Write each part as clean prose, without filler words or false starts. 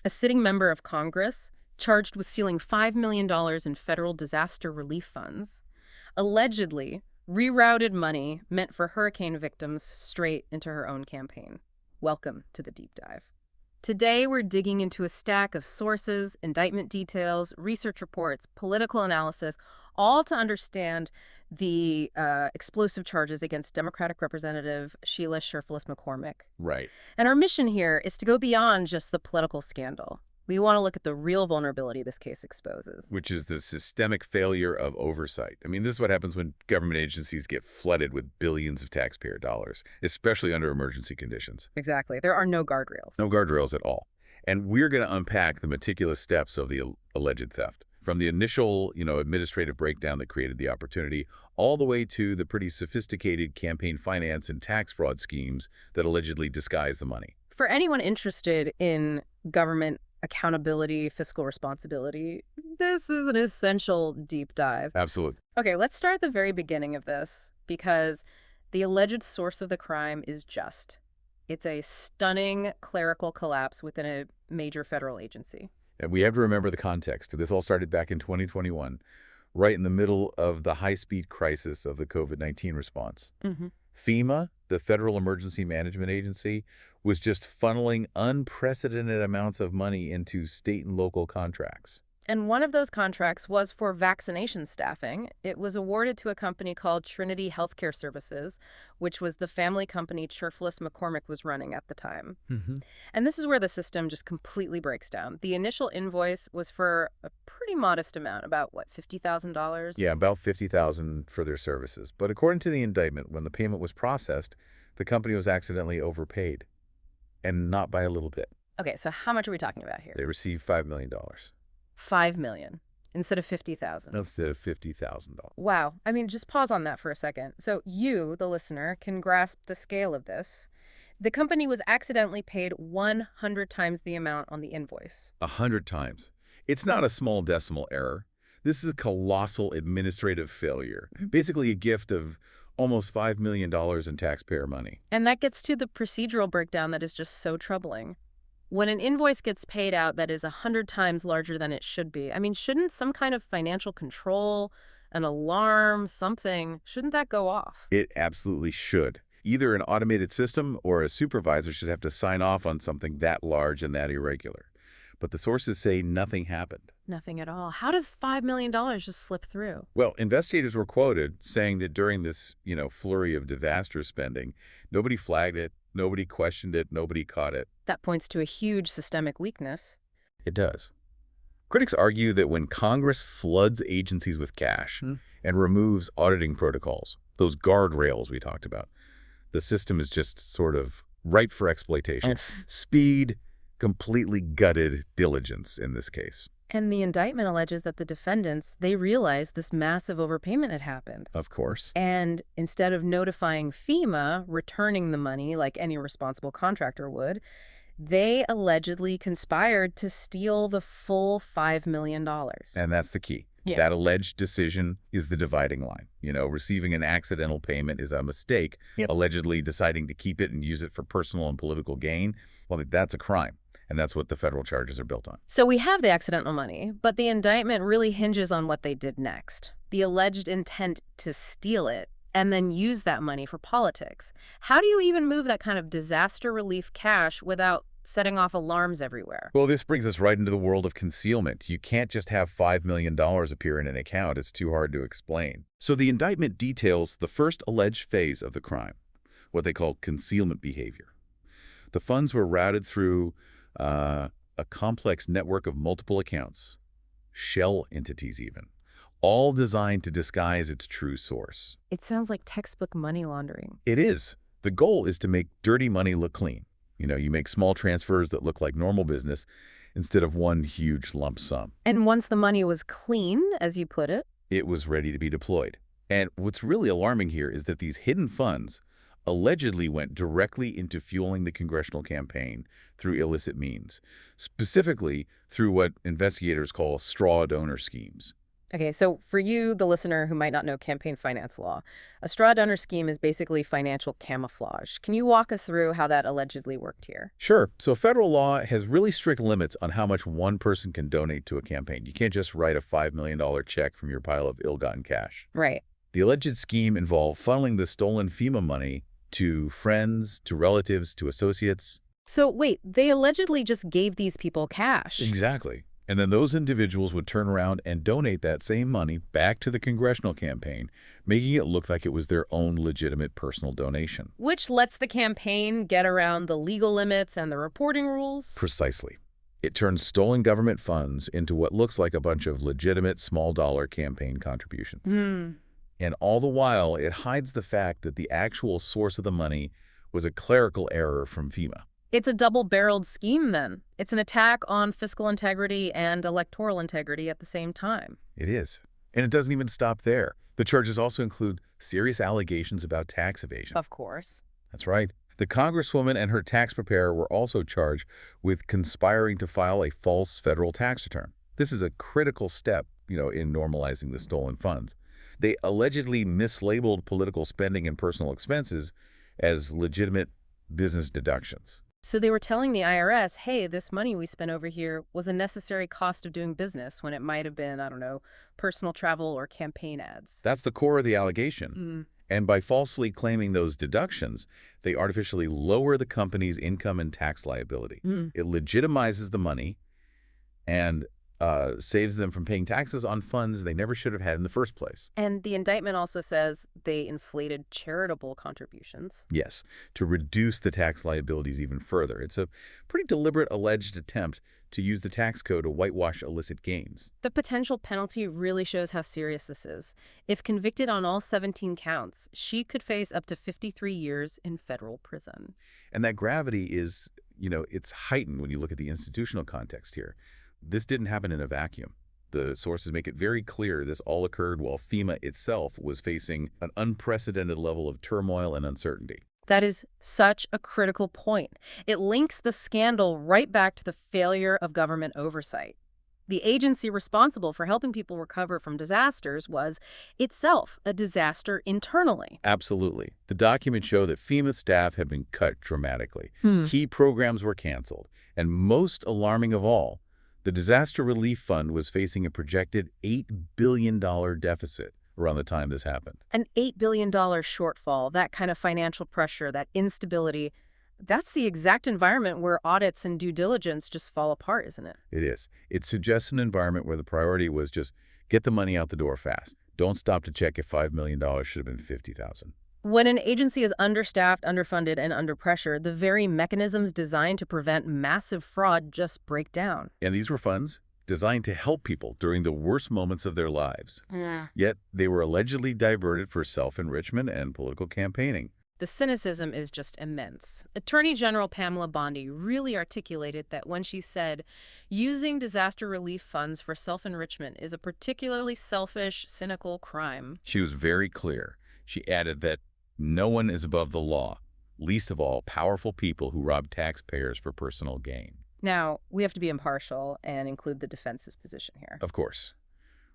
a sitting member of Congress charged with stealing $5 million in federal disaster relief funds, allegedly rerouted money meant for hurricane victims straight into her own campaign. Welcome to the deep dive. Today, we're digging into a stack of sources, indictment details, research reports, political analysis, all to understand the explosive charges against Democratic Representative Sheila Cherfilus-McCormick. Right. And our mission here is to go beyond just the political scandal. We want to look at the real vulnerability this case exposes. Which is the systemic failure of oversight. I mean, this is what happens when government agencies get flooded with billions of taxpayer dollars, especially under emergency conditions. Exactly. There are no guardrails. No guardrails at all. And we're going to unpack the meticulous steps of the alleged theft, from the initial, administrative breakdown that created the opportunity, all the way to the pretty sophisticated campaign finance and tax fraud schemes that allegedly disguise the money. For anyone interested in government accountability, fiscal responsibility, this is an essential deep dive. Absolutely. Okay, let's start at the very beginning of this, because the alleged source of the crime is just. It's a stunning clerical collapse within a major federal agency. And we have to remember the context. This all started back in 2021, right in the middle of the high-speed crisis of the COVID-19 response. FEMA, the Federal Emergency Management Agency, was just funneling unprecedented amounts of money into state and local contracts. And one of those contracts was for vaccination staffing. It was awarded to a company called Trinity Healthcare Services, which was the family company Cherfilus-McCormick was running at the time. And this is where the system just completely breaks down. The initial invoice was for a pretty modest amount, about, what, $50,000? Yeah, about $50,000 for their services. But according to the indictment, when the payment was processed, the company was accidentally overpaid, and not by a little bit. Okay, so how much are we talking about here? They received $5 million. $5 million instead of $50,000. Instead of $50,000. Wow. I mean, just pause on that for a second. So you, the listener, can grasp the scale of this. The company was accidentally paid 100 times the amount on the invoice. 100 times. It's not a small decimal error. This is a colossal administrative failure. Basically a gift of almost $5 million in taxpayer money. And that gets to the procedural breakdown that is just so troubling. When an invoice gets paid out that is 100 times larger than it should be, I mean, shouldn't some kind of financial control, an alarm, something, shouldn't that go off? It absolutely should. Either an automated system or a supervisor should have to sign off on something that large and that irregular. But the sources say nothing happened. Nothing at all. How does $5 million just slip through? Well, investigators were quoted saying that during this, flurry of disaster spending, nobody flagged it, nobody questioned it, nobody caught it. That points to a huge systemic weakness. It does. Critics argue that when Congress floods agencies with cash and removes auditing protocols, those guardrails we talked about, the system is just sort of ripe for exploitation. Speed, completely gutted diligence in this case. And the indictment alleges that the defendants, they realized this massive overpayment had happened. Of course. And instead of notifying FEMA, returning the money like any responsible contractor would, they allegedly conspired to steal the full $5 million. And that's the key. Yeah. That alleged decision is the dividing line. Receiving an accidental payment is a mistake. Allegedly deciding to keep it and use it for personal and political gain, well, that's a crime. And that's what the federal charges are built on. So we have the accidental money, but the indictment really hinges on what they did next. The alleged intent to steal it and then use that money for politics. How do you even move that kind of disaster relief cash without setting off alarms everywhere? Well, this brings us right into the world of concealment. You can't just have $5 million appear in an account. It's too hard to explain. So the indictment details the first alleged phase of the crime, what they call concealment behavior. The funds were routed through a complex network of multiple accounts, shell entities even, all designed to disguise its true source. It sounds like textbook money laundering. It is. The goal is to make dirty money look clean. You make small transfers that look like normal business instead of one huge lump sum. And once the money was clean, as you put it, it was ready to be deployed. And what's really alarming here is that these hidden funds allegedly went directly into fueling the congressional campaign through illicit means, specifically through what investigators call straw donor schemes. Okay, so for you, the listener who might not know campaign finance law, a straw donor scheme is basically financial camouflage. Can you walk us through how that allegedly worked here? Sure. So federal law has really strict limits on how much one person can donate to a campaign. You can't just write a $5 million check from your pile of ill-gotten cash. Right. The alleged scheme involved funneling the stolen FEMA money to friends, to relatives, to associates. So wait, they allegedly just gave these people cash. Exactly. And then those individuals would turn around and donate that same money back to the Congressional campaign, making it look like it was their own legitimate personal donation. Which lets the campaign get around the legal limits and the reporting rules? Precisely. It turns stolen government funds into what looks like a bunch of legitimate small-dollar campaign contributions. And all the while, it hides the fact that the actual source of the money was a clerical error from FEMA. It's a double-barreled scheme, then. It's an attack on fiscal integrity and electoral integrity at the same time. It is. And it doesn't even stop there. The charges also include serious allegations about tax evasion. Of course. That's right. The Congresswoman and her tax preparer were also charged with conspiring to file a false federal tax return. This is a critical step, in normalizing the stolen funds. They allegedly mislabeled political spending and personal expenses as legitimate business deductions. So they were telling the IRS, hey, this money we spent over here was a necessary cost of doing business when it might have been, I don't know, personal travel or campaign ads. That's the core of the allegation. And by falsely claiming those deductions, they artificially lower the company's income and tax liability. It legitimizes the money and saves them from paying taxes on funds they never should have had in the first place. And the indictment also says they inflated charitable contributions. Yes, to reduce the tax liabilities even further. It's a pretty deliberate alleged attempt to use the tax code to whitewash illicit gains. The potential penalty really shows how serious this is. If convicted on all 17 counts, she could face up to 53 years in federal prison. And that gravity is, it's heightened when you look at the institutional context here. This didn't happen in a vacuum. The sources make it very clear this all occurred while FEMA itself was facing an unprecedented level of turmoil and uncertainty. That is such a critical point. It links the scandal right back to the failure of government oversight. The agency responsible for helping people recover from disasters was itself a disaster internally. Absolutely. The documents show that FEMA staff had been cut dramatically. Key programs were canceled. And most alarming of all, the Disaster Relief Fund was facing a projected $8 billion deficit around the time this happened. An $8 billion shortfall, that kind of financial pressure, that instability, that's the exact environment where audits and due diligence just fall apart, isn't it? It is. It suggests an environment where the priority was just get the money out the door fast. Don't stop to check if $5 million should have been $50,000. When an agency is understaffed, underfunded, and under pressure, the very mechanisms designed to prevent massive fraud just break down. And these were funds designed to help people during the worst moments of their lives. Yet they were allegedly diverted for self-enrichment and political campaigning. The cynicism is just immense. Attorney General Pamela Bondi really articulated that when she said, using disaster relief funds for self-enrichment is a particularly selfish, cynical crime. She was very clear. She added that no one is above the law, least of all powerful people who rob taxpayers for personal gain. Now, we have to be impartial and include the defense's position here. Of course.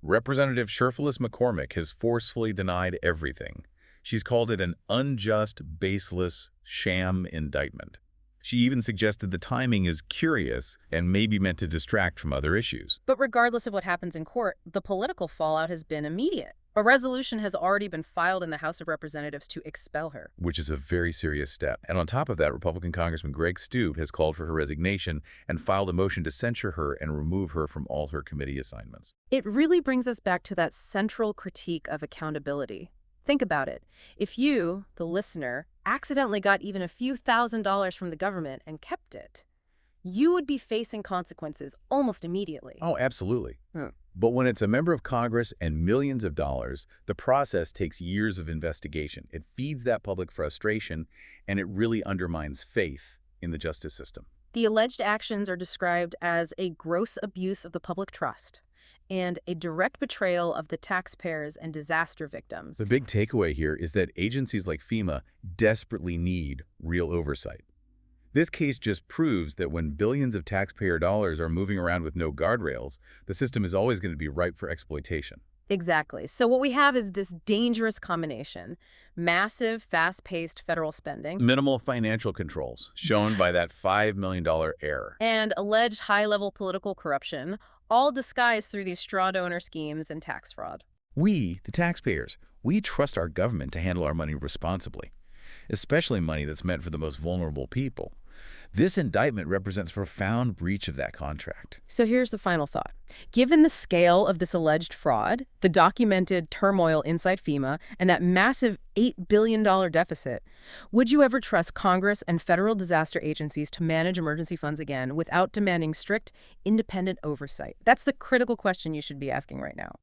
Representative Cherfilus-McCormick has forcefully denied everything. She's called it an unjust, baseless, sham indictment. She even suggested the timing is curious and may be meant to distract from other issues. But regardless of what happens in court, the political fallout has been immediate. A resolution has already been filed in the House of Representatives to expel her. Which is a very serious step. And on top of that, Republican Congressman Greg Stube has called for her resignation and filed a motion to censure her and remove her from all her committee assignments. It really brings us back to that central critique of accountability. Think about it. If you, the listener, accidentally got even a few $1,000s from the government and kept it, you would be facing consequences almost immediately. Oh, absolutely. But when it's a member of Congress and millions of dollars, the process takes years of investigation. It feeds that public frustration, and it really undermines faith in the justice system. The alleged actions are described as a gross abuse of the public trust and a direct betrayal of the taxpayers and disaster victims. The big takeaway here is that agencies like FEMA desperately need real oversight. This case just proves that when billions of taxpayer dollars are moving around with no guardrails, the system is always going to be ripe for exploitation. Exactly. So what we have is this dangerous combination: massive, fast-paced federal spending Minimal financial controls, shown by that $5 million error. and alleged high-level political corruption, all disguised through these straw donor schemes and tax fraud. We, the taxpayers, we trust our government to handle our money responsibly, especially money that's meant for the most vulnerable people. This indictment represents a profound breach of that contract. So here's the final thought. Given the scale of this alleged fraud, the documented turmoil inside FEMA, and that massive $8 billion deficit, would you ever trust Congress and federal disaster agencies to manage emergency funds again without demanding strict, independent oversight? That's the critical question you should be asking right now.